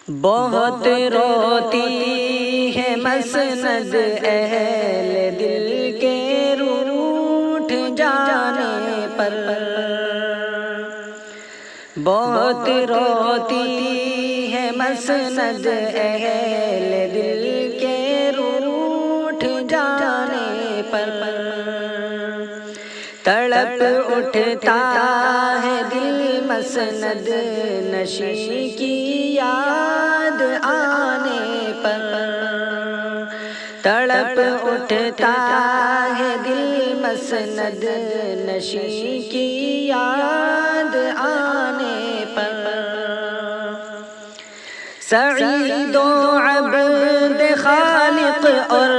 بہت روتی ہے مسند اہل دل کے روٹھ جانے پر، بہت روتی ہے مسند اہل دل کے روٹھ جانے پر، تڑپ اٹھتا ہے دل مسند نشین کی یاد آنے پر، تڑپ اٹھتا ہے دل مسند نشین کی یاد آنے پر، سعید و عبد خالق اور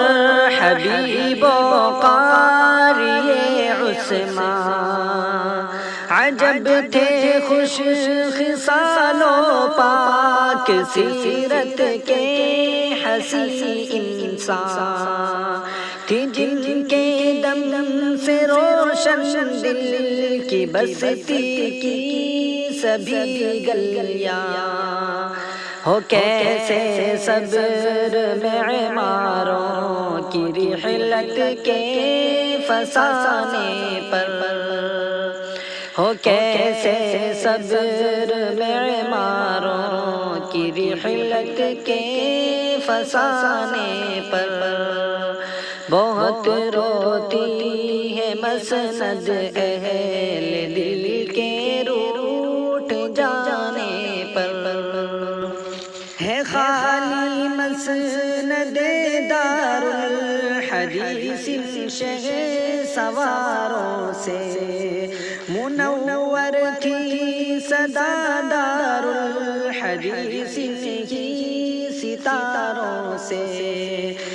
حبیب و قاری عثمان، عجب تھے خوش خصال و پاک سیرت کے حسین انسان، تھی جن کے دم سے روشن دل کی بستی کی سبھی گلیاں، ہو کیسے صبر معماروں کی رحلت کے فسانے پر، ہو کیسے صبر معماروں کی رحلت کے فسانے پر، بہت روتی ہے مسند اہل دل کے روٹھ جانے پر، ہے خالی مسند دار الحدیث شہ سواروں سے، منور تھی صدا دار الحدیث کی ستاروں سے،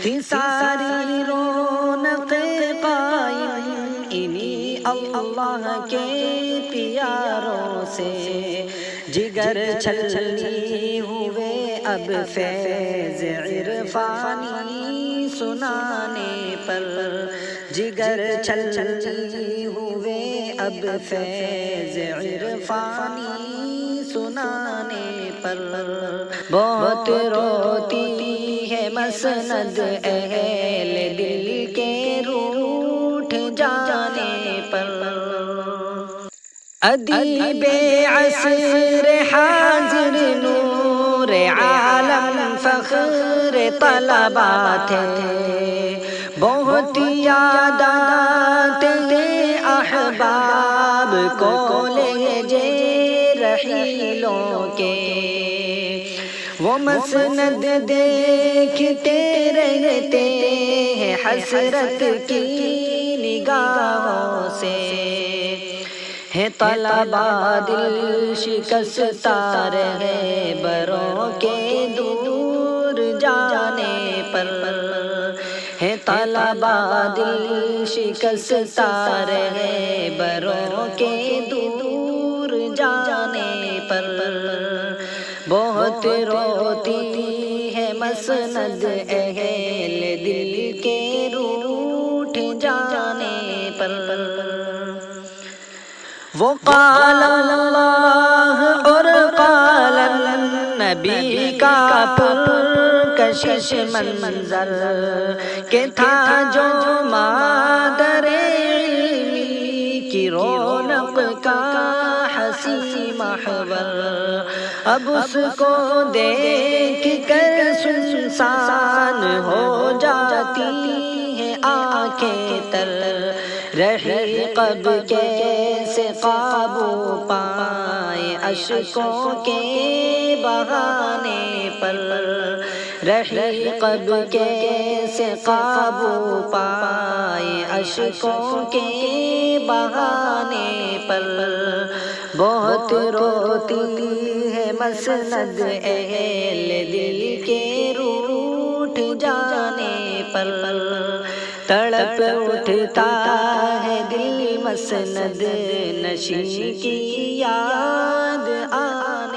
تھی ساری رونق قائم انہی اللہ کے پیاروں سے، جگر چھلنی ہوئے اب فیض عرفانی سنانے پر، جگر چھلنی ہوئے اب فیض عرفانی سنانے پر، بہت روتی ہے مسند اہل دل کے روٹھ جانے پر، ادیب عصر حاضر نور عالم فخر طلبا تھے، بہت یاد آتے احباب کو لہجے رحیلوں کے، وہ مسند دیکھتے رہتے ہیں حسرت کی نگاہوں سے، ہے طلبا دل شکستہ رہے بروں کے دور جانے پر، ہے طلبا دل شکستہ رہے بروں کے دور جانے پر، بہت روتی ہے مسند اہل دل کے روٹھ جانے پر، وہ قال اللہ اور قال النبی کا پرکشش منظر کہ تھا جو مادر علمی کی رونق کا حسین محور، اب اس کو دیکھ کر سنسان ہو جاتی ہیں آنکھیں تر، رحیق کیسے قابو پائے اشکوں کے بہانے پر، رحیق کیسے قابو پائے اشکوں کے بہانے پر، بہت روتی ہے مسند اہل دل کے روٹھ جانے پر، تڑپ اٹھتا ہے دل مسند نشین کی یاد آنے